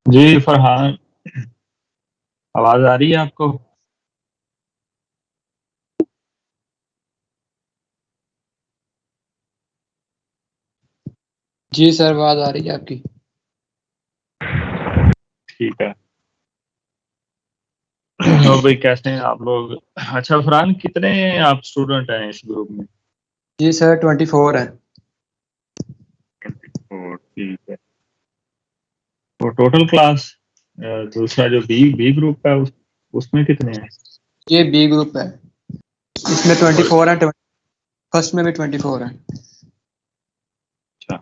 जी फरहान, आवाज आ रही है आपको? जी सर, आवाज आ रही है आपकी। ठीक है। और भाई कैसे हैं आप लोग? अच्छा फरहान, कितने आप स्टूडेंट हैं इस ग्रुप में? जी सर, 24 है। ठीक है। तो टोटल क्लास, दूसरा जो बी ग्रुप है उसमें कितने हैं? ये बी ग्रुप है। इसमें और 24 है। फर्स्ट में भी 24 है। अच्छा,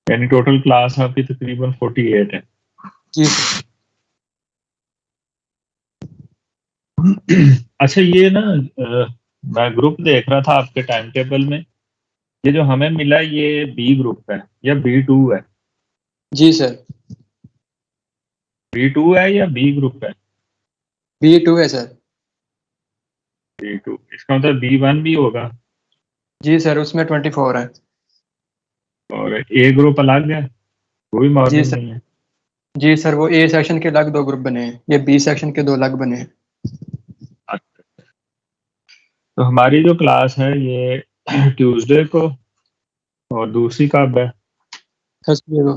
यानी टोटल क्लास आपकी तकरीबन 48 है। जी सर। अच्छा ये ना, मैं ग्रुप देख रहा था आपके टाइम टेबल में। ये जो हमें मिला ये बी ग्रुप है या बी 2 है? जी सर। बी 2 है या बी ग्रुप है? B2 है सर। बी 2, इसका मतलब बी 1 भी होगा। जी सर, उसमें 24 है। और ए ग्रुप अलग है, वो भी जी मॉर्निंग सर। में ही है। जी सर, वो ए सेक्शन के अलग दो ग्रुप बने हैं, ये बी सेक्शन के दो अलग बने हैं। अच्छा, तो हमारी जो क्लास है ये ट्यूसडे को, और दूसरी कब है? थर्सडे को।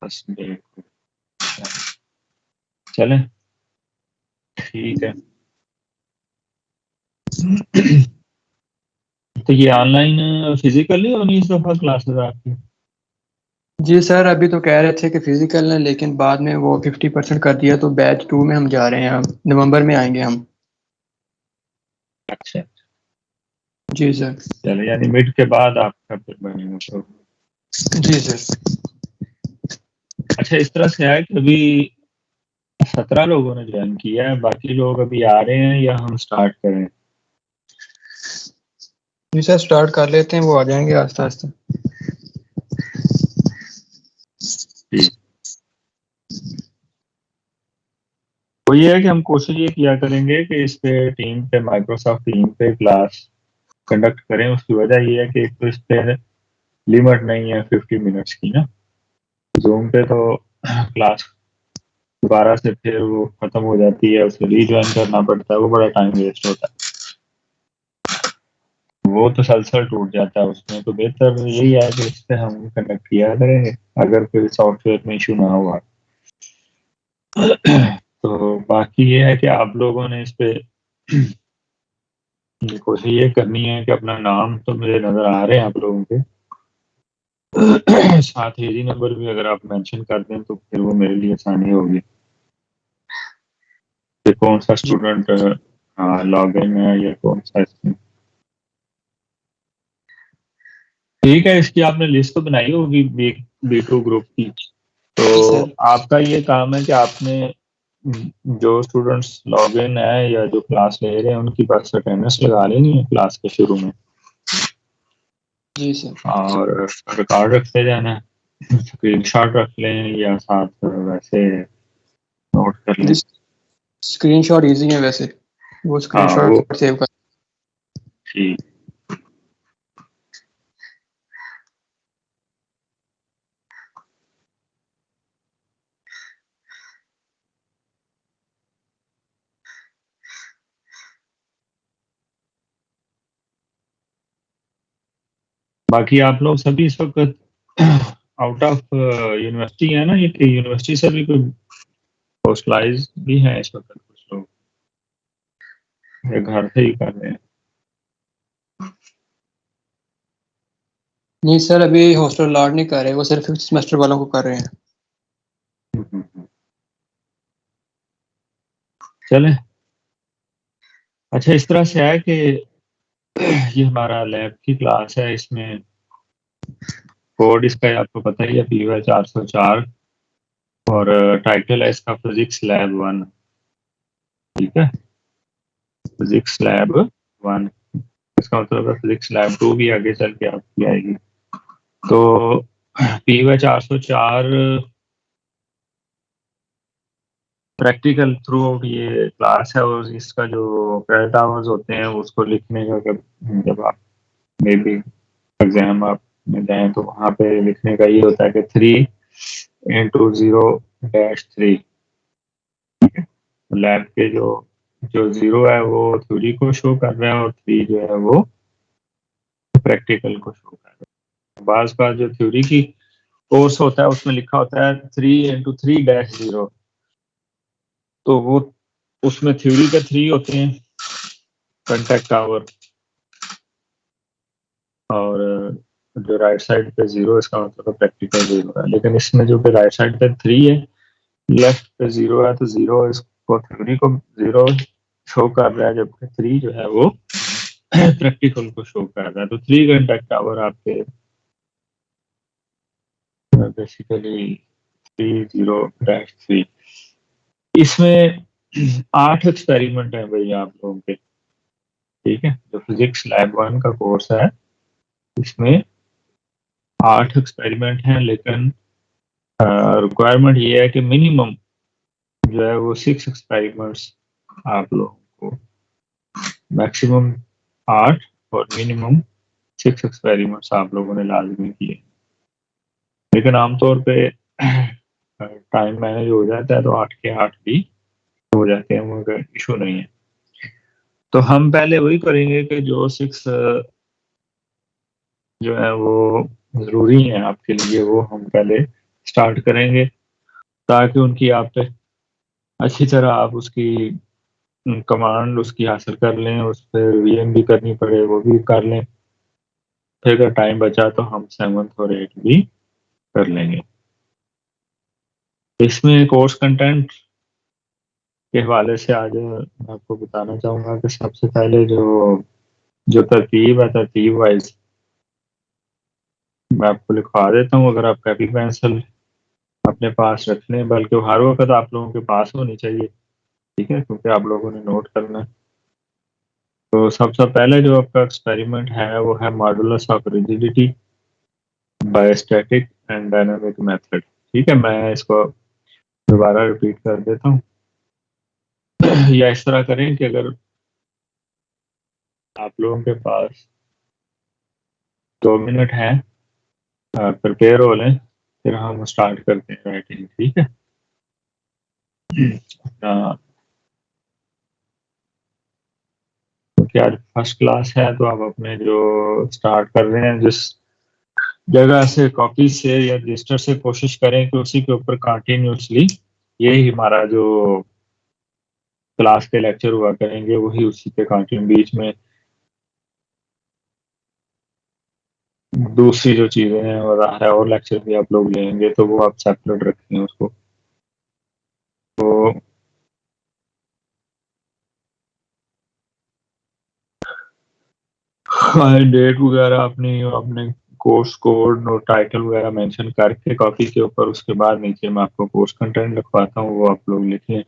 थर्सडे को। चलें, ठीक है। तो ये ऑनलाइन फिजिकली होनी इस दफा क्लासेस आपकी? जी सर, अभी तो कह रहे थे कि फिजिकल है, लेकिन बाद में वो 50% कर दिया, तो बैच 2 में हम जा रहे हैं। अब नवंबर में आएंगे हम। अच्छा, जी सर। चले, यानी मिड के बाद आपका फिर बनेगा तो। जी सर। अच्छा, इस तरह से है कि अभी 17 लोगों ने ज्वाइन किया है, बाकी लोग अभी आ रहे हैं या हम स्टार्ट करें? जी सर, स्टार्ट कर लेते हैं, वो आ जाएंगे आस्ते आस्ते। ठीक। तो ये है कि हम कोशिश ये किया करेंगे कि इस पे टीम पे, माइक्रोसॉफ्ट टीम पे क्लास कंडक्ट करें। उसकी वजह ये है कि एक तो इस पे लिमिट नहीं है 50 मिनट्स की ना। जूम पे तो क्लास दोबारा से फिर वो खत्म हो जाती है, उसे रीज्वाइन करना पड़ता है, वो बड़ा टाइम वेस्ट होता है। वो तो सलसल टूट जाता है उसमें। तो बेहतर यही है कि इस पे हम कंडक्ट किया करेंगे, अगर कोई सॉफ्टवेयर में इशू ना हुआ। तो बाकी ये है कि आप लोगों ने इस पे कोशिश ये करनी है कि अपना नाम तो मुझे नजर आ रहे हैं आप लोगों के, साथ ही नंबर भी अगर आप मेंशन कर दें तो फिर वो मेरे लिए आसानी होगी कि कौन सा जी। स्टूडेंट लॉग इन है या कौन सा इसमें। ठीक है, इसकी आपने लिस्ट तो बनाई होगी बी 2 ग्रुप की। जी तो सर। आपका ये काम है कि आपने जो स्टूडेंट्स लॉग इन है या जो क्लास ले रहे हैं उनकी बस अटेंडेंस लगा लेनी है क्लास के शुरू में, जी सर। और रिकॉर्ड रखते जाना है। स्क्रीनशॉट रख लें या साथ वैसे नोट कर लें। जी, स्क्रीनशॉट इजी है वैसे। वो हाँ वो स्क्रीनशॉट सेव कर। ठीक। बाकी आप लोग सभी इस वक्त आउट ऑफ यूनिवर्सिटी है ना? ये कि यूनिवर्सिटी से भी कोई हॉस्टलाइज भी है इस वक्त कुछ लोग, या घर से ही कर रहे हैं? नहीं सर, अभी हॉस्टल अलाट नहीं कर रहे, वो सिर्फ फिफ्थ सेमेस्टर वालों को कर रहे हैं। चले। अच्छा, इस तरह से है कि ये हमारा लैब की क्लास है, इसमें कोड इसका आपको पता ही है, PY 404। और टाइटल है इसका फिजिक्स लैब 1। ठीक है, फिजिक्स लैब 1। इसका मतलब है फिजिक्स लैब 2 भी आगे चल के आपकी आएगी। तो PY 404 प्रैक्टिकल थ्रू आउट ये क्लास है, और इसका जो क्रेडिट आवर्स होते हैं उसको लिखने का, जब आप मे बी एग्जाम आप में जाएं तो वहां पे लिखने का ये होता है कि 3 into 0-3। लैब के जो जो 0 है वो थ्योरी को शो कर रहा है और 3 जो है वो प्रैक्टिकल को शो कर रहा है। बाज बार जो थ्योरी की कोर्स होता है उसमें लिखा होता है 3 into 3-0, तो वो उसमें थ्योरी के 3 होते हैं कंटेक्ट आवर, और जो राइट साइड पे 0 इसका मतलब प्रैक्टिकल 0 है। लेकिन इसमें जो पे राइट साइड पे 3 है, लेफ्ट पे 0 है, तो 0 इसको थ्योरी को 0 शो कर रहा है, जबकि 3 जो है वो प्रैक्टिकल को शो कर रहा है। तो 3 कंटेक्ट आवर आपके बेसिकली 30-3। इसमें 8 एक्सपेरिमेंट है भाई आप लोगों के, ठीक है। जो फिजिक्स लैब 1 का कोर्स है इसमें 8 एक्सपेरिमेंट हैं, लेकिन रिक्वायरमेंट ये है कि मिनिमम जो है वो 6 एक्सपेरिमेंट्स आप लोगों को, मैक्सिमम 8 और मिनिमम 6 एक्सपेरिमेंट्स आप लोगों ने लाजमी किए। लेकिन आमतौर पे टाइम मैनेज हो जाता है तो 8 के 8 भी हो जाते हैं, मगर इशू नहीं है। तो हम पहले वही करेंगे कि जो 6 जो है वो जरूरी है आपके लिए, वो हम पहले स्टार्ट करेंगे, ताकि उनकी आप पे अच्छी तरह आप उसकी कमांड उसकी हासिल कर लें, उस पर रिवीजन भी करनी पड़े वो भी कर लें। फिर अगर टाइम बचा तो हम 7th और 8th भी कर लेंगे। इसमें कोर्स कंटेंट के हवाले से आज मैं आपको बताना चाहूँगा कि सबसे पहले जो जो तरतीब है, तरतीब वाइज मैं आपको लिखवा देता हूँ। अगर आप कॉपी पेंसिल अपने पास रख लें, बल्कि हर वक्त आप लोगों के पास होनी चाहिए, ठीक है, क्योंकि आप लोगों ने नोट करना है। तो सबसे पहले जो आपका एक्सपेरिमेंट है वो है modulus of rigidity by static and dynamic method. ठीक है, मैं इसको दोबारा रिपीट कर देता हूँ। या इस तरह करें कि अगर आप लोगों के पास 2 मिनट है, प्रिपेयर हो लें, फिर हम स्टार्ट करते हैं राइटिंग, ठीक है। अपना क्योंकि आज फर्स्ट क्लास है तो आप अपने जो स्टार्ट कर रहे हैं जिस जगह से, कॉपी से या रजिस्टर से, कोशिश करें कि उसी के ऊपर कंटिन्यूसली यही हमारा जो क्लास के लेक्चर हुआ करेंगे वही उसी पे कंटिन्यू, बीच में दूसरी जो चीजें हैं और लेक्चर भी आप लोग लेंगे तो वो आप सेपरेट रखें उसको। तो डेट वगैरह अपनी अपने कोर्स कोड और टाइटल वगैरह मेंशन करके कॉपी के ऊपर, उसके बाद नीचे मैं आपको कोर्स कंटेंट लिखवाता हूँ, वो आप लोग लिखें।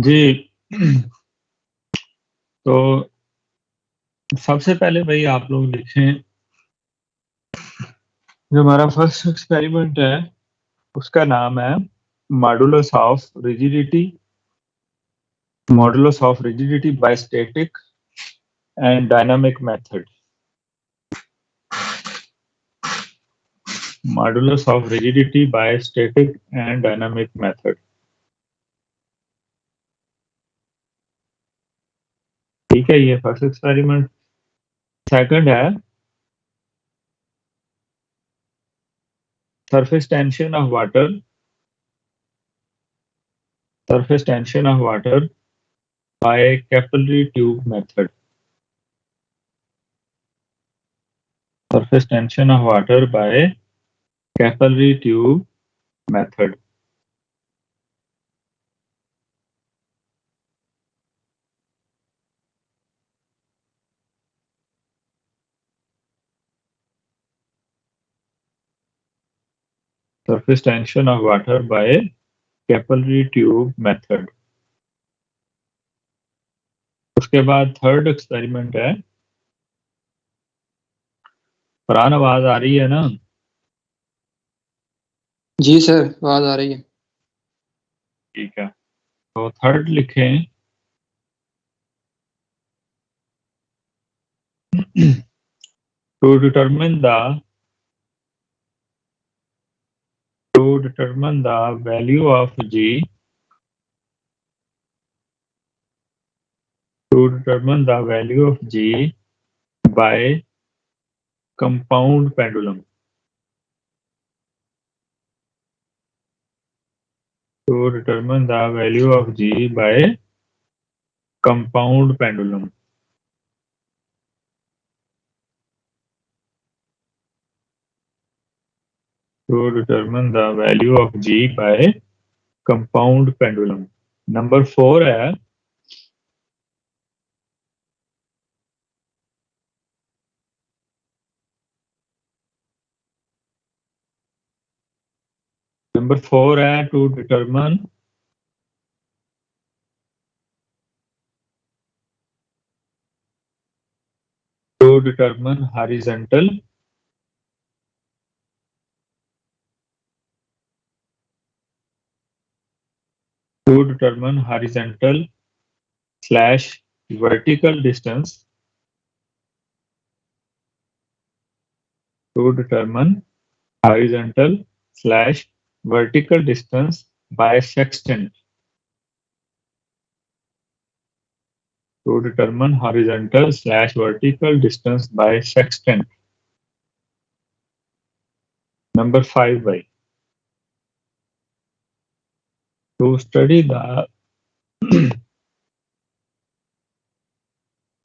जी। तो सबसे पहले भाई आप लोग लिखें, जो हमारा फर्स्ट एक्सपेरिमेंट है उसका नाम है modulus of rigidity, modulus of rigidity by static and dynamic method. Modulus of rigidity by static and dynamic method. ठीक है, ये फर्स्ट एक्सपेरिमेंट। सेकंड है surface tension of water, surface tension of water by capillary tube method, surface tension of water by capillary tube method। surface tension of water by capillary tube method। उसके बाद third experiment है, फरहान आवाज आ रही है ना? जी sir, आवाज आ रही है। ठीक है, तो थर्ड लिखें to determine the value of G, to determine the value of G by compound pendulum, to determine the value of G by compound pendulum। To determine the value of G by compound pendulum। Number 4 है to determine horizontal slash vertical distance, to determine horizontal slash vertical distance by sextant, to determine horizontal slash vertical distance by sextant। Number 5 by to study the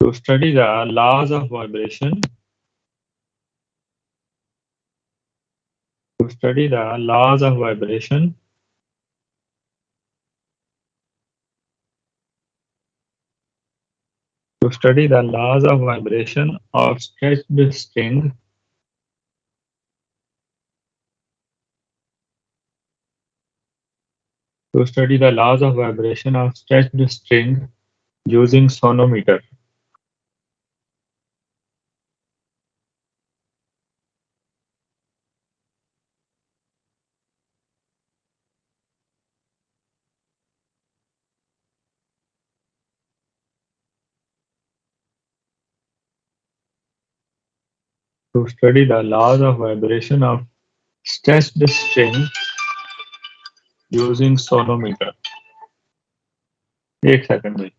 to study the laws of vibration, to study the laws of vibration to study the laws of vibration of stretched string, to study the laws of vibration of stretched string using sonometer। To study the laws of vibration of stretched string using sonometer। एक second में।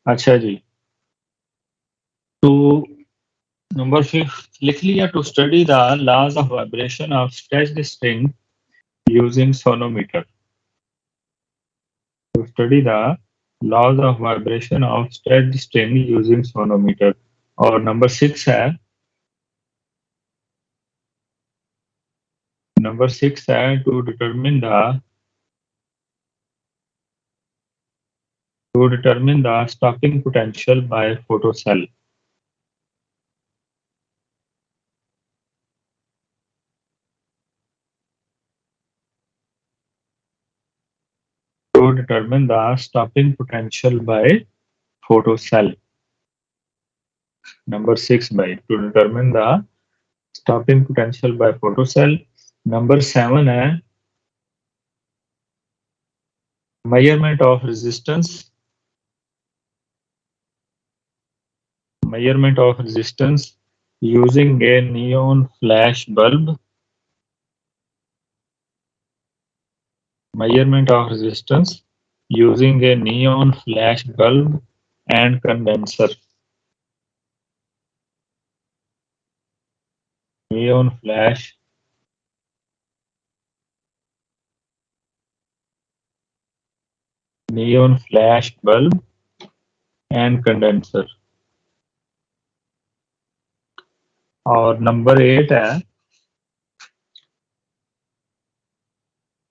अच्छा जी, तो number 5 लिख लिया। To study the laws of vibration of stretched string using sonometer. To study the laws of vibration of stretched string using sonometer. और number 6 है to determine the stopping potential by photocell. To determine the stopping potential by photocell. Number 6 by to determine the stopping potential by photocell. Number 7 है measurement of resistance. Measurement of resistance using a neon flash bulb. Measurement of resistance using a neon flash bulb and condenser. Neon flash bulb and condenser. और number 8 है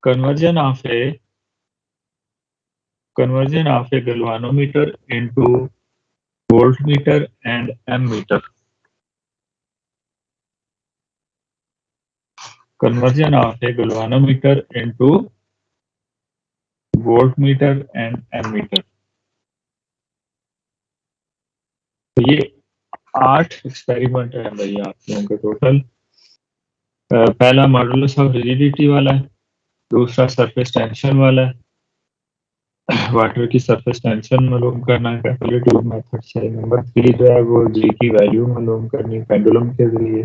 conversion of a galvanometer into voltmeter and ammeter. Conversion of a galvanometer into voltmeter and ammeter. तो ये 8 experiment है भाई आप लोगों के total. पहला मॉडुलस ऑफ रिजिडिटी वाला है, दूसरा सरफेस टेंशन वाला है, वाटर की सरफेस टेंशन मालूम करना है कैलकुलेटिव मेथड से। नंबर 3 जो है वो जी की वैल्यू मालूम करनी पेंडुलम के जरिए।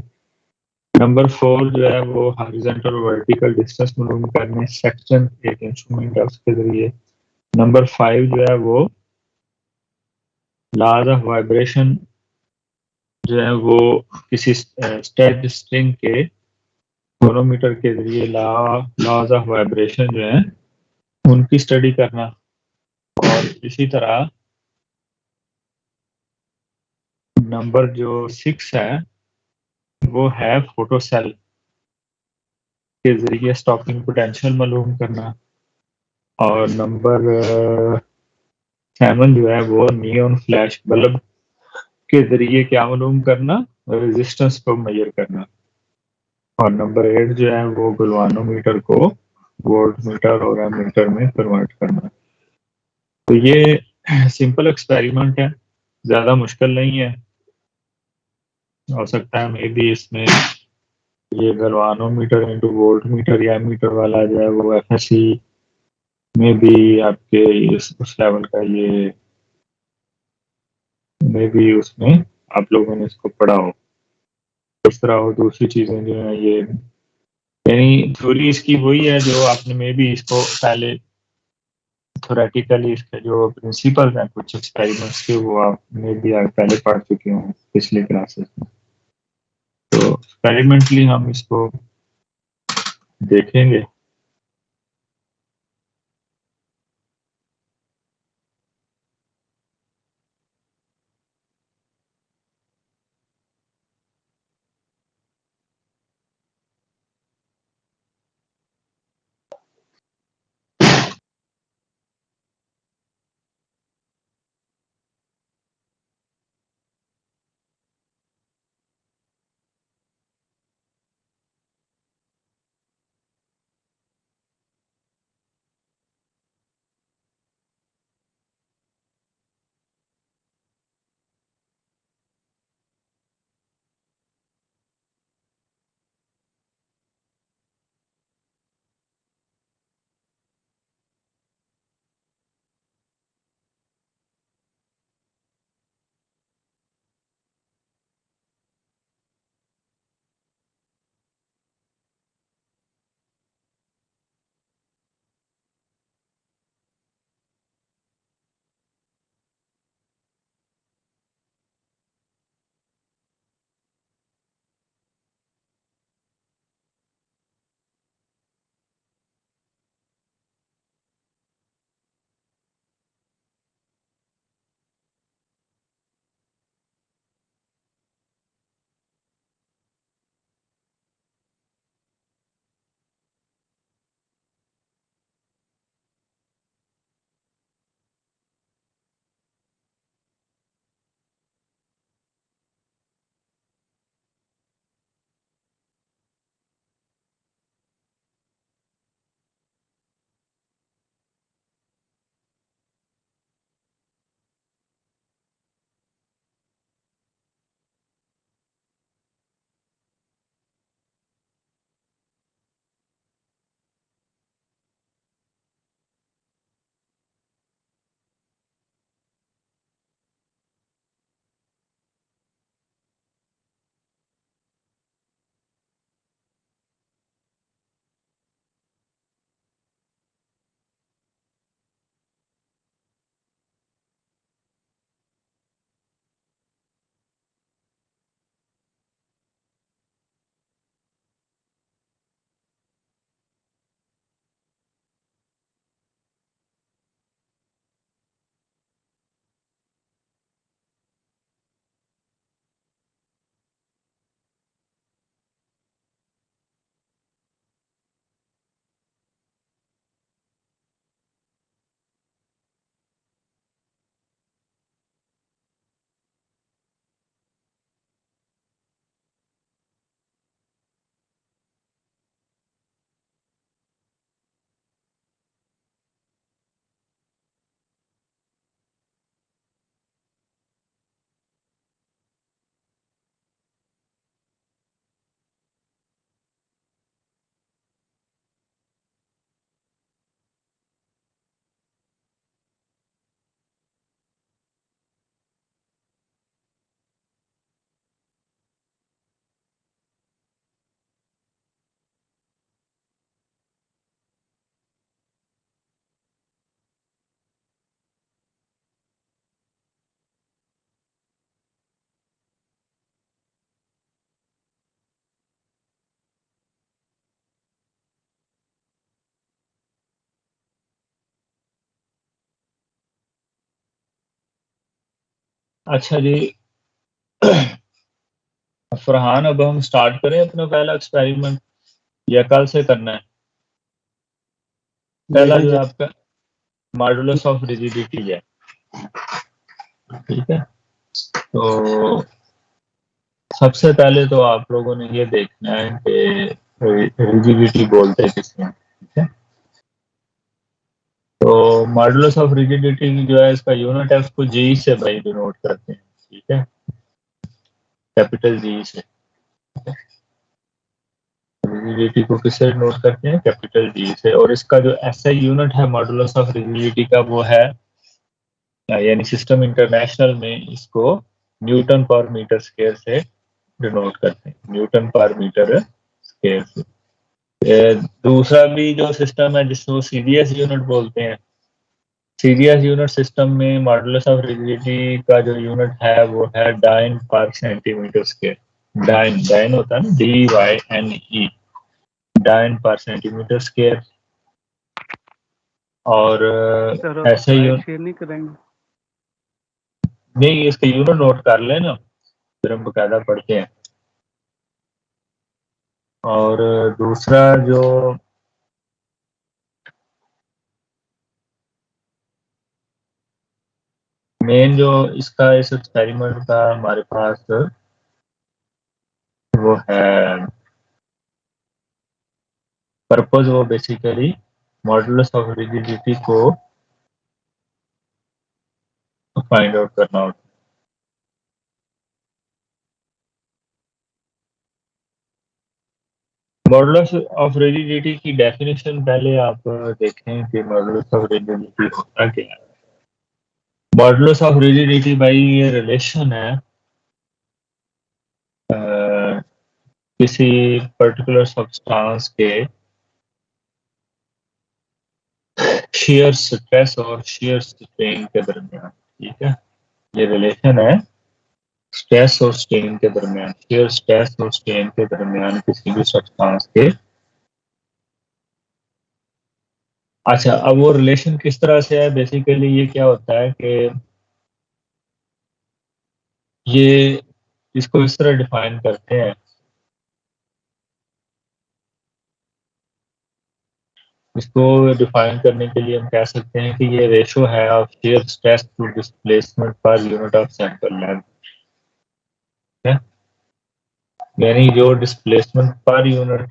नंबर 4 जो है वो हॉरिजॉन्टल और वर्टिकल डिस्टेंस मालूम करने सेक्शन एक इंस्ट्रूमेंट है उसके जरिए। नंबर 5 जो है वो लॉज ऑफ वाइब्रेशन जो है वो किसी स्टेड स्ट्रिंग के सोनोमीटर के जरिए लॉज ऑफ वाइब्रेशन जो है उनकी स्टडी करना। और इसी तरह नंबर जो 6 है वो है फोटोसेल के जरिए स्टॉपिंग पोटेंशियल मालूम करना। और नंबर 7 जो है वो नियॉन फ्लैश बल्ब के जरिए क्या मालूम करना, रेजिस्टेंस को मेजर करना। और नंबर 8 जो है वो गलवानोमीटर को वोल्ट मीटर और एमीटर में कन्वर्ट करना। तो ये सिंपल एक्सपेरिमेंट है, ज़्यादा मुश्किल नहीं है। हो सकता है मे बी इसमें ये गलवानोमीटर इंटू वोल्ट मीटर या एमीटर वाला जो है वो एफएससी में भी आपके उस लेवल का ये में भी उसमें आप लोगों ने इसको पढ़ा हो। इस तरह और दूसरी चीज़ें जो है ये यानी थ्योरी इसकी वही है जो आपने में भी इसको पहले थोरेटिकली इसके जो प्रिंसिपल हैं कुछ एक्सपेरिमेंट्स के वो आप में भी पहले पढ़ चुके हों पिछले क्लासेस में। तो एक्सपेरिमेंटली हम इसको देखेंगे। अच्छा जी, फरहान, अब हम स्टार्ट करें अपना पहला एक्सपेरिमेंट या कल से करना है? पहला देखें जो है जी। आपका मॉडुलस ऑफ रिजिडिटी है, ठीक है। तो सबसे पहले तो आप लोगों ने ये देखना है कि रिजिडिटी बोलते किसको हैं, ठीक है। तो मॉडुलस ऑफ रिजिडिटी जो है इसका यूनिट है, उसको जी से भाई डिनोट करते हैं, ठीक है, कैपिटल जी से। रिजिडिटी को किससे डिनोट करते हैं? कैपिटल जी से। और इसका जो एसआई यूनिट है मॉडुलस ऑफ रिजिडिटी का, वो है, यानी सिस्टम इंटरनेशनल में इसको न्यूटन पर मीटर स्क्वायर से डिनोट करते हैं, न्यूटन पर मीटर स्क्वायर से। दूसरा भी जो सिस्टम है जिसको सीडीएस यूनिट बोलते हैं, सीडीएस यूनिट सिस्टम में मॉडुलस ऑफ रिजिडिटी का जो यूनिट है वो है डाइन पर सेंटीमीटर स्क्वायर। डाइन, डाइन होता है ना, DYNE, डाइन पर सेंटीमीटर स्क्वायर। और सर आप ऐसे स्लाइड यूनिट, शेयर नहीं करेंगे? नहीं इसका यूनिट नोट कर लेना, फिर हम बकायदा पढ़ते हैं। और दूसरा जो मेन जो इसका इस एक्सपेरिमेंट का हमारे पास वो है पर्पस, वो बेसिकली मॉडुलस ऑफ रिजिडिटी को फाइंड आउट करना होता है। मॉडुलस ऑफ रिजिडिटी की डेफिनेशन पहले आप देखें कि मॉडुलस ऑफ रिजिडिटी होता क्या है। मॉडुलस ऑफ रिजिडिटी भाई ये रिलेशन है किसी पर्टिकुलर सब्सटेंस के शेयर स्ट्रेस और शेयर स्ट्रेन के दरमियान, ठीक है। ये रिलेशन है स्ट्रेस और स्ट्रेन के दरमियान, शेयर स्ट्रेस और स्ट्रेन के दरमियान किसी भी सब्सटेंस के। अच्छा, अब वो रिलेशन किस तरह से है? बेसिकली ये क्या होता है कि ये इसको इस तरह डिफाइन करते हैं, इसको डिफाइन करने के लिए हम कह सकते हैं कि ये रेशो है of shear stress to displacement per unit of sample length है। यानी जो displacement per unit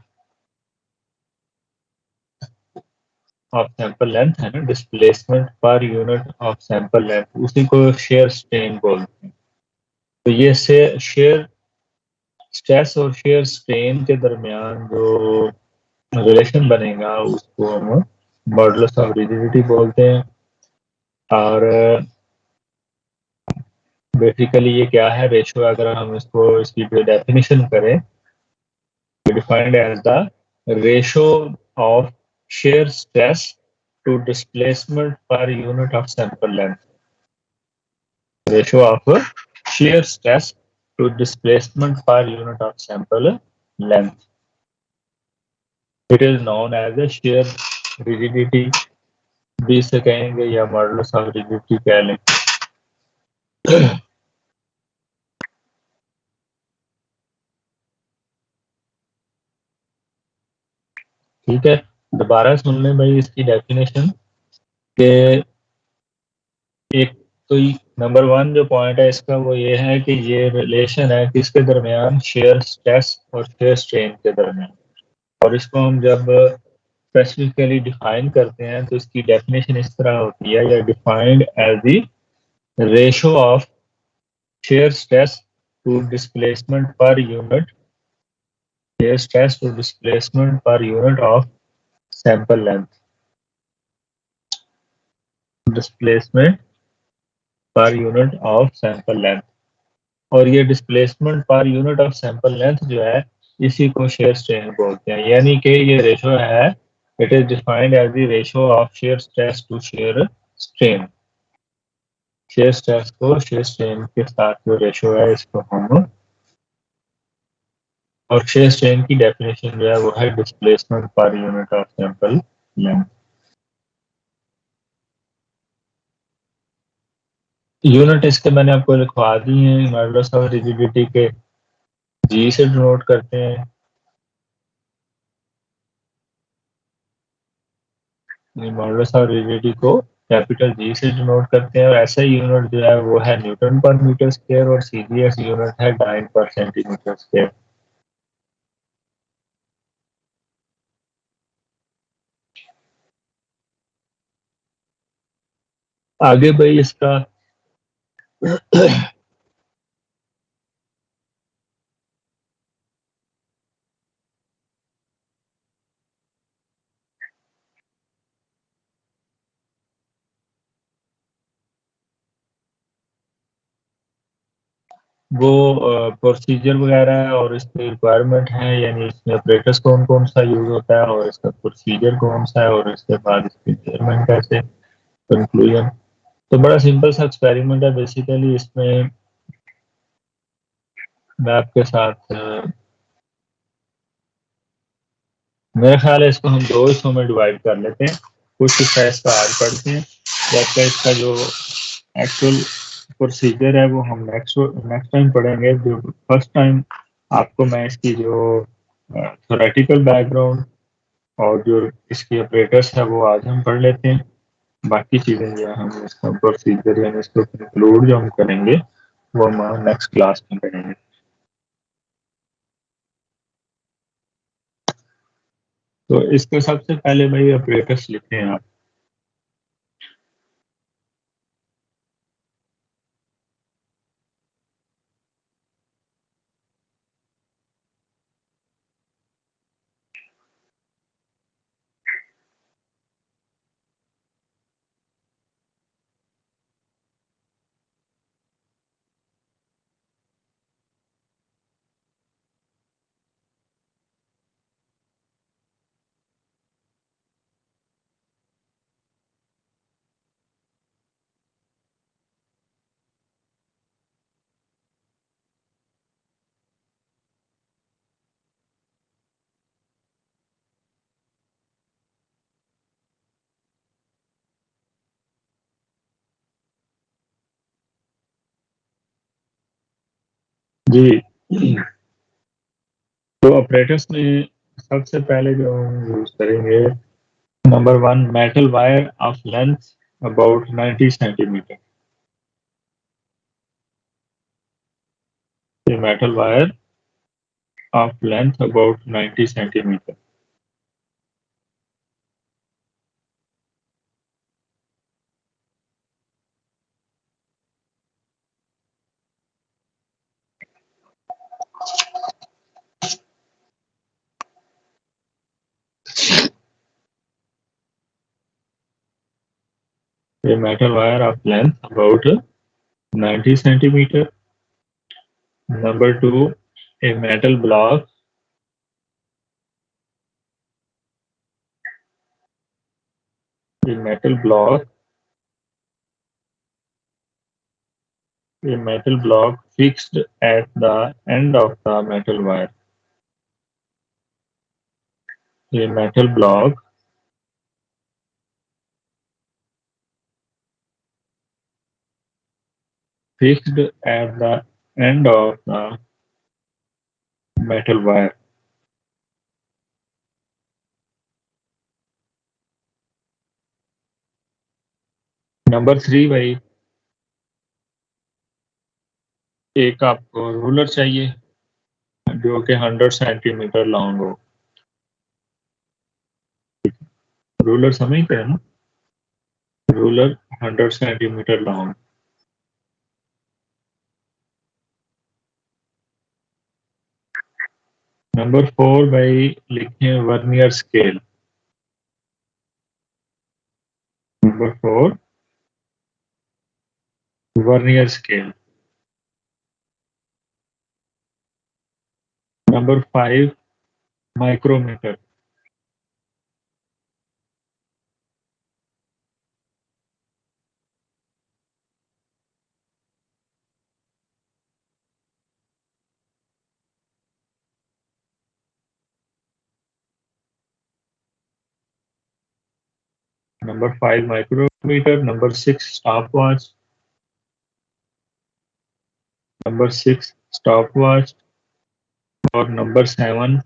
of sample length है ना, displacement per unit of sample length, उसी को शेयर स्ट्रेन बोलते हैं। तो ये से शेयर स्ट्रेस और शेयर स्ट्रेन के दरमियान जो रिलेशन बनेगा उसको हम मॉडुलस ऑफ रिजिडिटी बोलते हैं। और बेसिकली ये क्या है? रेशो, अगर हम इसको इसकी डेफिनेशन करें, defined as the ratio of shear stress to displacement per unit of sample length, ratio of shear stress to displacement per unit of sample length. It is known as a shear rigidity भी इसे कहेंगे या modulus of rigidity कह लें। ठीक है, दोबारा सुन लें भाई इसकी डेफिनेशन के। एक तो नंबर वन जो पॉइंट है इसका वो ये है कि ये रिलेशन है किसके दरमियान? शेयर स्ट्रेस और शेयर स्ट्रेन के दरमियान। और इसको हम जब स्पेसिफिकली डिफाइन करते हैं तो इसकी डेफिनेशन इस तरह होती है, या defined as the ratio of shear stress to displacement per unit, shear stress to displacement per unit of sample length, displacement per unit of sample length। और ये displacement per unit of sample length जो है इसी को shear strain बोलते हैं। यानी कि ये रेशो है, it is defined as the ratio of shear stress to shear strain. Shear stress को शेयर स्ट्रेन के साथ जो रेशो है इसको हम, और शेयर स्ट्रेन की डेफिनेशन जो है वो है displacement per unit of sample length. Unit इसके मैंने आपको लिखवा दी है, मॉडुलस ऑफ रिजिडिटी के जी से डिनोट करते हैं। मॉडुलस ऑफ रिजिडिटी को कैपिटल जी से डिनोट करते हैं, और ऐसा यूनिट जो है वो है न्यूटन पर मीटर स्क्वायर, और सीजीएस यूनिट है डाइन पर सेंटीमीटर स्क्वायर। आगे भाई इसका वो प्रोसीजर वगैरह है और इसकी रिक्वायरमेंट है, यानी इसमें ऑपरेटर्स कौन कौन सा यूज होता है और इसका प्रोसीजर कौन सा है, और इसके बाद इसकी मेजरमेंट कैसे, कंक्लूजन। तो बड़ा सिंपल सा एक्सपेरिमेंट है बेसिकली। इसमें मैं आपके साथ मेरा ख्याल है इसको हम दो हिस्सों में डिवाइड कर लेते हैं। कुछ हिस्सा इसका आज पढ़ते हैं, जबकि इसका जो एक्चुअल प्रोसीजर है वो हम नेक्स्ट नेक्स्ट टाइम पढ़ेंगे। जो फर्स्ट टाइम आपको मैं इसकी जो थ्योरेटिकल बैकग्राउंड और जो इसकी ऑपरेटर्स है वो आज हम पढ़ लेते हैं। बाकी चीज़ें जो है हम इसका प्रोसीजर यानी इसको कंक्लूड जो हम करेंगे वो हम नेक्स्ट क्लास में करेंगे। तो इसको सबसे पहले भाई ऑपरेटर्स लिखते हैं आप। जी, तो ऑपरेटर्स में सबसे पहले जो हम यूज करेंगे, number one, metal wire of length about 90 centimetre. Metal wire of length about 90 centimetre. A metal wire of length about 90 centimeter. Number two, a metal block, a metal block, a metal block fixed at the end of the metal wire. A metal block fixed at the end of the metal wire. Number three भाई, एक आपको ruler चाहिए जो कि 100 centimetre long हो। Ruler समझते हैं ना, ruler 100 centimetre long. Number four भाई, लिखें vernier scale. Number four, vernier scale. Number five, micrometer. Number five, micrometer. Number six, stopwatch. Number 6 stopwatch, और number 7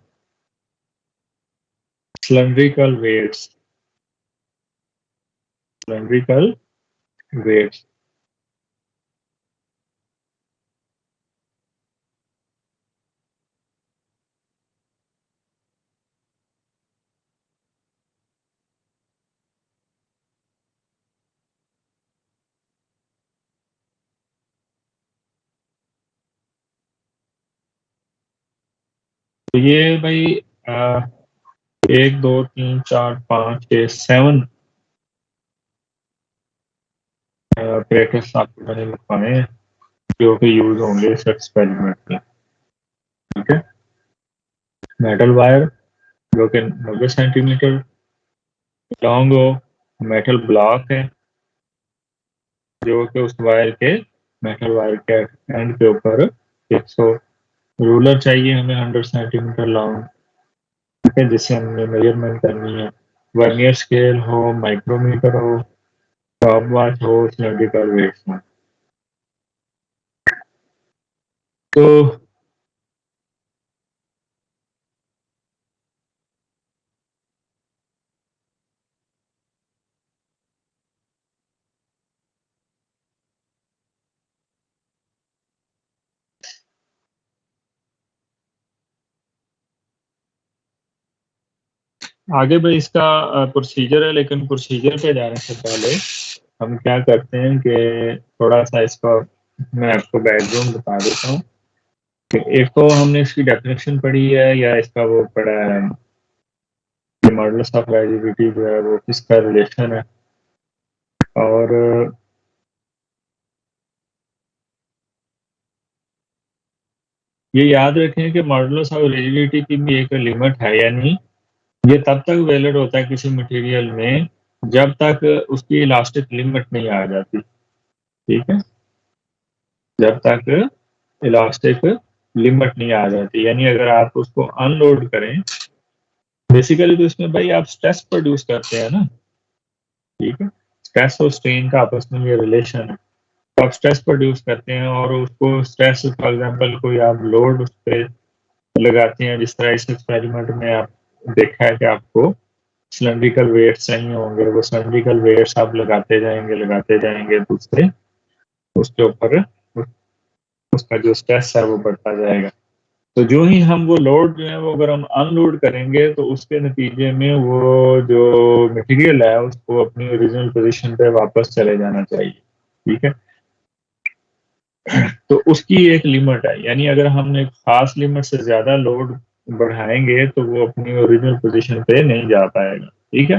cylindrical weights, cylindrical weights। तो ये भाई 1 2 3 4 5 6 7 पैकेट्स आपको मैंने लिखवाए हैं जो कि यूज होंगे इस एक्सपेरिमेंट में। ठीक है, मेटल वायर जो कि 90 सेंटीमीटर लॉन्ग हो, मेटल ब्लॉक है जो कि उस वायर के, मेटल वायर के एंड के ऊपर 100, रूलर चाहिए हमें 100 सेंटीमीटर लॉन्ग, ठीक है, जिससे हमने मेजरमेंट करनी है। वर्नियर स्केल हो, माइक्रोमीटर हो, स्टॉप वॉच हो, सिलेंड्रिकल वेट्स हो। तो आगे भाई इसका प्रोसीजर है, लेकिन प्रोसीजर पे जाने से पहले हम क्या करते हैं कि थोड़ा सा इसका मैं आपको बैकग्राउंड बता देता हूँ कि एक तो हमने इसकी डेफिनेशन पढ़ी है या इसका वो पढ़ा है कि मॉडुलस ऑफ रिजिडिटी जो है वो किसका रिलेशन है। और ये याद रखें कि मॉडुलस ऑफ रिजिडिटी की भी एक लिमिट है, यानी ये तब तक वैलिड होता है किसी मटेरियल में जब तक उसकी इलास्टिक लिमिट नहीं आ जाती। ठीक है, जब तक इलास्टिक लिमिट नहीं आ जाती, यानी अगर आप उसको अनलोड करें, बेसिकली तो इसमें भाई आप स्ट्रेस प्रोड्यूस करते हैं ना। ठीक है, स्ट्रेस और स्ट्रेन का आपस में ये रिलेशन है। तो आप स्ट्रेस प्रोड्यूस करते हैं और उसको स्ट्रेस, फॉर एग्जांपल कोई आप लोड उस पर लगाते हैं, जिस तरह इस एक्सपेरिमेंट में आप देखा है कि आपको सिलेंड्रिकल वेट्स चाहिए होंगे, वो सिलेंड्रिकल वेट्स आप लगाते जाएंगे तो उससे उसके ऊपर उसका जो स्ट्रेस है वो बढ़ता जाएगा। तो जो ही हम वो लोड जो है वो अगर हम अनलोड करेंगे तो उसके नतीजे में वो जो मटेरियल है उसको अपनी ओरिजिनल पोजीशन पे वापस चले जाना चाहिए। ठीक है, तो उसकी एक लिमिट है, यानी अगर हम एक खास लिमिट से ज्यादा लोड बढ़ाएंगे तो वो अपनी ओरिजिनल पोजीशन पे नहीं जा पाएगा। ठीक है,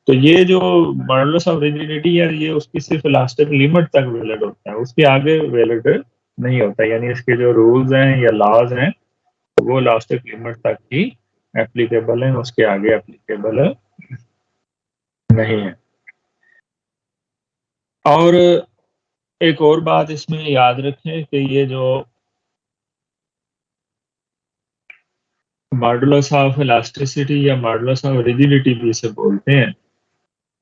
तो ये जो मॉडुलस ऑफ रिजिडिटी है ये उसकी सिर्फ इलास्टिक लिमिट तक वैलिड होता है, उसके आगे वैलिड नहीं होता, यानी इसके जो रूल्स हैं या लॉज हैं वो इलास्टिक लिमिट तक ही एप्लीकेबल है, उसके आगे एप्लीकेबल नहीं है। और एक और बात इसमें याद रखें कि ये जो मॉडुलस ऑफ इलास्टिसिटी या मॉडुलस ऑफ रिजिडिटी भी इसे बोलते हैं,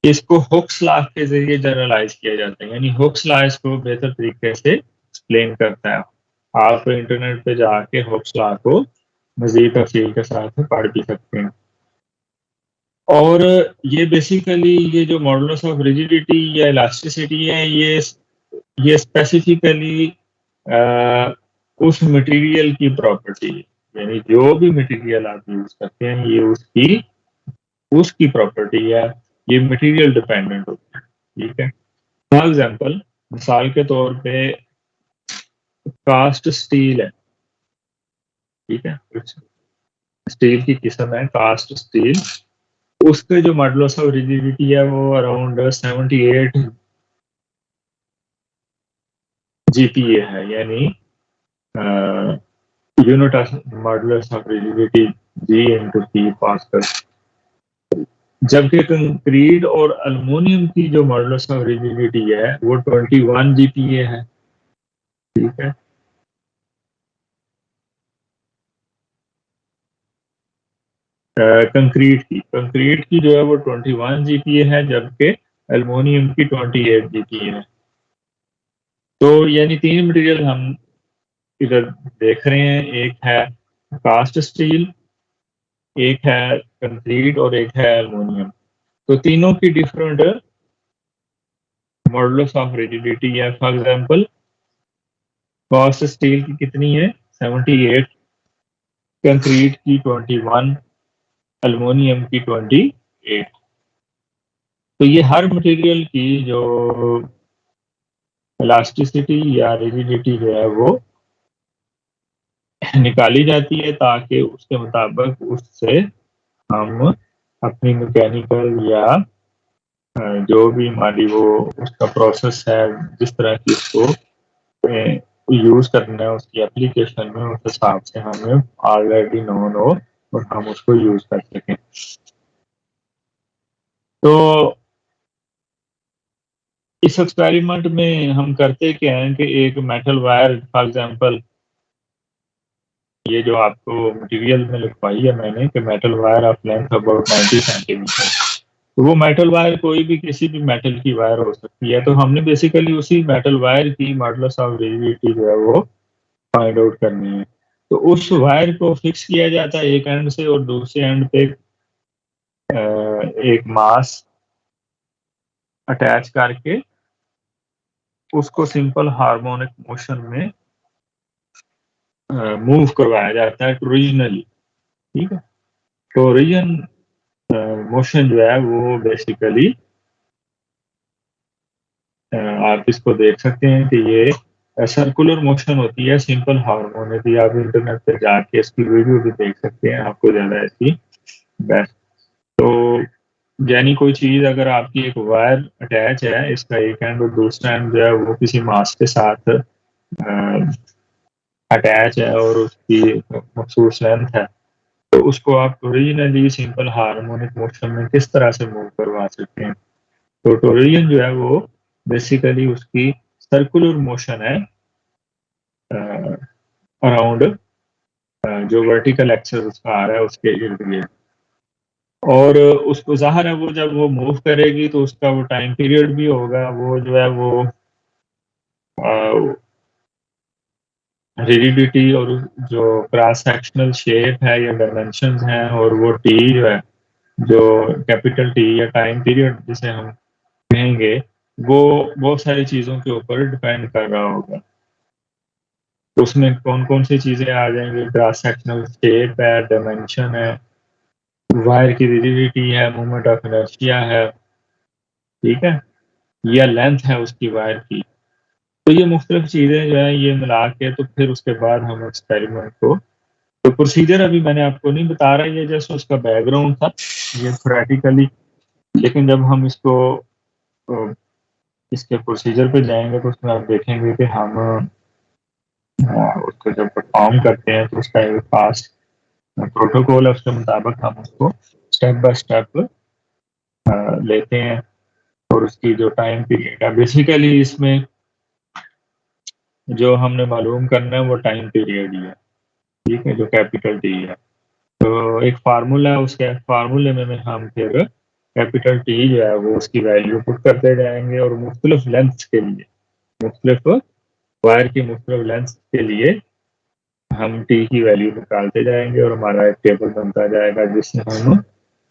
इसको हुक्स लॉ के जरिए जनरलाइज किया जाता है, यानी हुक्स लॉ इसको बेहतर तरीके से एक्सप्लेन करता है। आप इंटरनेट पे जाके हुक्स लॉ को मजीद तफसील के साथ पढ़ भी सकते हैं। और ये बेसिकली ये जो मॉडुलस ऑफ रिजिडिटी या इलास्टिसिटी है ये स्पेसिफिकली उस मटेरियल की प्रॉपर्टी है, यानी जो भी मटेरियल आप यूज करते हैं ये उसकी उसकी प्रॉपर्टी है, ये मटेरियल डिपेंडेंट होता है। ठीक है, फॉर एग्जांपल मिसाल के तौर पे कास्ट स्टील है। ठीक है, स्टील की किस्म है कास्ट स्टील, उसके जो मॉडुलस ऑफ रिजिडिटी है वो अराउंड 78 जीपीए है, यानी unit of modulus of rigidity G into P pascal. जबकि कंक्रीट और अल्युमिनियम की जो मॉडुलस ऑफ रिजिडिटी है वो 21 जीपीए है। ठीक है, कंक्रीट की जो है वो 21 जीपीए है, जबकि अल्युमिनियम की 28 जीपीए है। तो यानी तीन मटेरियल हम इधर देख रहे हैं, एक है कास्ट स्टील, एक है कंक्रीट और एक है एल्युमिनियम। तो तीनों की डिफरेंट मॉडल्स ऑफ रिजिडिटी है। फॉर एग्जांपल कास्ट स्टील की कितनी है 78, कंक्रीट की 21, एल्युमिनियम की 28। तो ये हर मटेरियल की जो इलास्टिसिटी या रिजिडिटी जो है वो निकाली जाती है, ताकि उसके मुताबिक उससे हम अपनी मैकेनिकल या जो भी हमारी वो उसका प्रोसेस है, जिस तरह की उसको यूज करना है उसकी एप्लीकेशन में, उस हिसाब से हमें ऑलरेडी नोन हो और हम उसको यूज कर सकें। तो इस एक्सपेरिमेंट में हम करते क्या हैं कि एक मेटल वायर, फॉर एग्जांपल ये जो आपको मटेरियल में लिखवाई है मैंने कि metal wire of length about 90 centimetre, तो वो मेटल वायर कोई भी किसी भी मेटल की वायर हो सकती है। तो हमने बेसिकली उसी मेटल वायर की मॉडुलस ऑफ रिजिडिटी जो है वो फाइंड आउट करनी है। तो उस वायर को फिक्स किया जाता है एक एंड से, और दूसरे एंड पे एक मास अटैच करके उसको सिंपल हार्मोनिक मोशन में मूव करवाया जाता है टोरिजिनली। ठीक है, टोरिजन मोशन जो है वो बेसिकली आप इसको देख सकते हैं कि ये सर्कुलर मोशन होती है, सिंपल हार्मोनिक। या आप इंटरनेट पे जाके इसकी वीडियो भी देख सकते हैं, आपको ज्यादा ऐसी बेस्ट। तो यानी कोई चीज अगर आपकी एक वायर अटैच है, इसका एक एंड और दूसरा एंड जो है वो किसी मास के साथ अटैच है और उसकी मखसूस लेंथ है, तो उसको आप ओरिजिनली सिंपल हार्मोनिक मोशन में किस तरह से मूव करवा सकते हैं। तो टोरियन जो है वो बेसिकली उसकी सर्कुलर मोशन है अराउंड जो वर्टिकल एक्सेस उसका आ रहा है उसके इर्द गिर्द। और उसको ज़ाहिर है वो जब वो मूव करेगी तो उसका वो टाइम पीरियड भी होगा, वो जो है वो रिजिडिटी और जो क्रॉस सेक्शनल शेप है या डायमेंशंस हैं, और वो टी जो है, जो कैपिटल टी या टाइम पीरियड जिसे हम कहेंगे, वो बहुत सारी चीज़ों के ऊपर डिपेंड कर रहा होगा। तो उसमें कौन कौन सी चीज़ें आ जाएंगी, क्रॉस सेक्शनल शेप है, डायमेंशन है, वायर की रिजिडिटी है, मोमेंट ऑफ इनर्शिया है, ठीक है, या लेंथ है उसकी वायर की। तो ये मुख्तलिफ चीज़ें जो है ये मिला के तो फिर उसके बाद हम एक्सपेरिमेंट को, तो प्रोसीजर अभी मैंने आपको नहीं बता रहा, ये जस्ट उसका बैकग्राउंड था, ये थ्योरेटिकली। लेकिन जब हम इसको इसके प्रोसीजर पे जाएंगे तो उसमें आप देखेंगे कि हम उसको जब परफॉर्म करते हैं तो उसका एक फास्ट प्रोटोकॉल है, उसके मुताबिक हम उसको स्टेप बाय स्टेप लेते हैं। और उसकी जो टाइम पीरियड है, बेसिकली इसमें जो हमने मालूम करना है वो टाइम पीरियड ही है, ठीक है, जो कैपिटल टी है। तो एक फार्मूला है, उसके फार्मूले में हम फिर कैपिटल टी जो है वो उसकी वैल्यू पुट करते जाएंगे, और मुख्तलिफ लेंथ के लिए, मुख्तलिफ वायर की मुख्तलिफ लेंथ के लिए हम टी की वैल्यू निकालते जाएंगे, और हमारा एक टेबल बनता जाएगा जिससे हम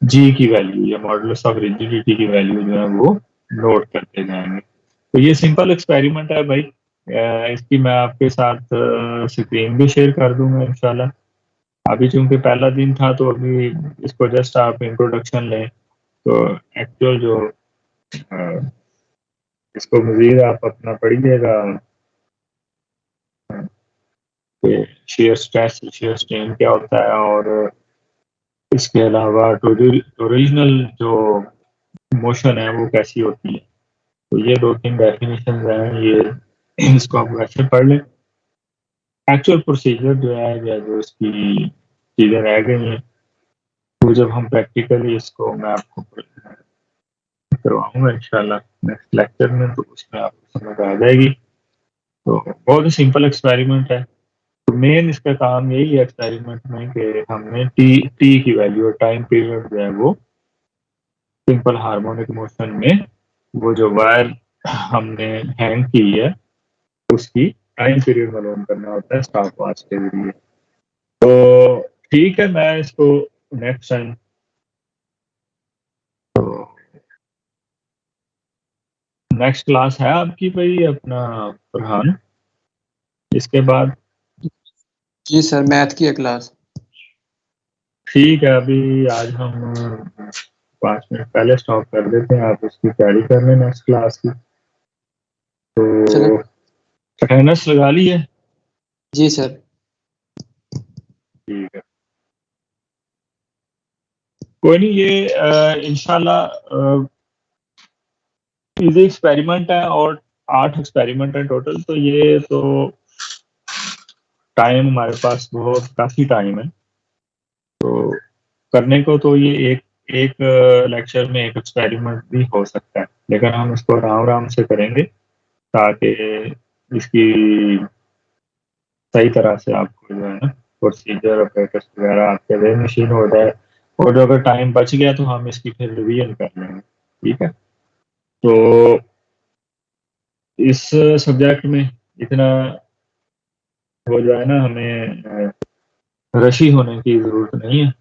जी की वैल्यू या मॉडुलस ऑफ रिजिडिटी की वैल्यू जो है वो नोट करते जाएंगे। तो ये सिंपल एक्सपेरिमेंट है भाई। इसकी मैं आपके साथ स्क्रीन भी शेयर कर दूंगा इंशाल्लाह। अभी चूंकि पहला दिन था तो अभी इसको जस्ट आप इंट्रोडक्शन लें, तो एक्चुअल जो अ, इसको मजीद आप अपना पढ़िएगा कि शेयर स्ट्रेस शेयर स्ट्रेन क्या होता है, और इसके अलावा ओरिजिनल जो मोशन है वो कैसी होती है। तो ये दो तीन डेफिनेशन हैं, ये इसको आप वैसे पढ़ लें। एक्चुअल प्रोसीजर जो है या जो इसकी चीज़ें रह गई हैं, तो जब हम प्रैक्टिकली इसको मैं आपको करवाऊंगा इंशाल्लाह नेक्स्ट लेक्चर में, तो उसमें आपको समझ आ जाएगी। तो बहुत ही सिंपल एक्सपेरिमेंट है। तो मेन इसका काम यही है एक्सपेरिमेंट में कि हमने टी टी की वैल्यू और टाइम पीरियड जो है वो सिंपल हार्मोनिक मोशन में वो जो वायर हमने हैंग की है उसकी टाइम पीरियड मालूम करना होता है स्टॉप वॉच के जरिए। तो ठीक है, मैं इसको नेक्स्ट टाइम नेक्स्ट क्लास है आपकी भाई अपना फरहान इसके बाद? जी सर, मैथ की है क्लास। ठीक है, अभी आज हम 5 मिनट पहले स्टॉप कर देते हैं, आप उसकी तैयारी कर लें नेक्स्ट क्लास की। चलो। तो अटेंडेंस लगा ली है? जी सर। ठीक है, कोई नहीं, ये इंशाल्लाह इजी एक्सपेरिमेंट है और 8 एक्सपेरिमेंट है टोटल, तो ये तो टाइम हमारे पास बहुत काफ़ी टाइम है तो करने को। तो ये एक एक लेक्चर में एक एक्सपेरिमेंट भी हो सकता है, लेकिन हम इसको आराम आराम से करेंगे ताकि इसकी सही तरह से आपको जो है ना प्रोसीजर ऑपरेटर्स वगैरह आपके वे मशीन हो जाए, और जो अगर टाइम बच गया तो हम इसकी फिर रिवीजन कर लेंगे। ठीक है, तो इस सब्जेक्ट में इतना हो जाए ना, हमें रशी होने की ज़रूरत नहीं है,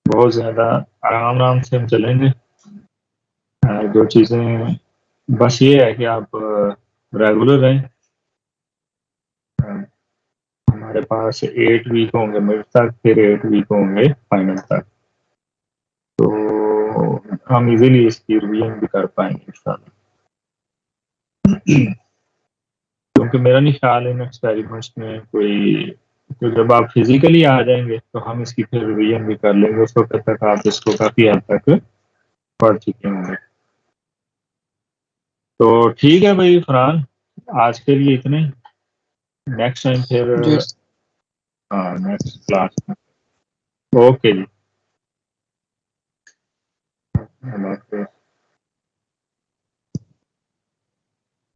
बहुत ज़्यादा आराम आराम से हम चलेंगे। जो चीज़ें बस ये है कि आप रेगुलर रहें। हमारे पास 8 वीक होंगे मिड तक, फिर 8 वीक होंगे फाइनल तक, तो हम इजीली इसकी रिवीजन भी कर पाएंगे इंशाल्लाह। क्योंकि मेरा नहीं ख्याल इन एक्सपेरिमेंट्स में कोई, तो जब आप फिजिकली आ जाएंगे तो हम इसकी फिर रिवीजन भी कर लेंगे, उस वक्त तक आप इसको काफ़ी हद तक पढ़ चुके होंगे। तो ठीक है भाई फरहान, आज के लिए इतने, नेक्स्ट टाइम फिर जी। हाँ नेक्स्ट क्लास में। ओके जी, अल्लाह हाफ़िज़।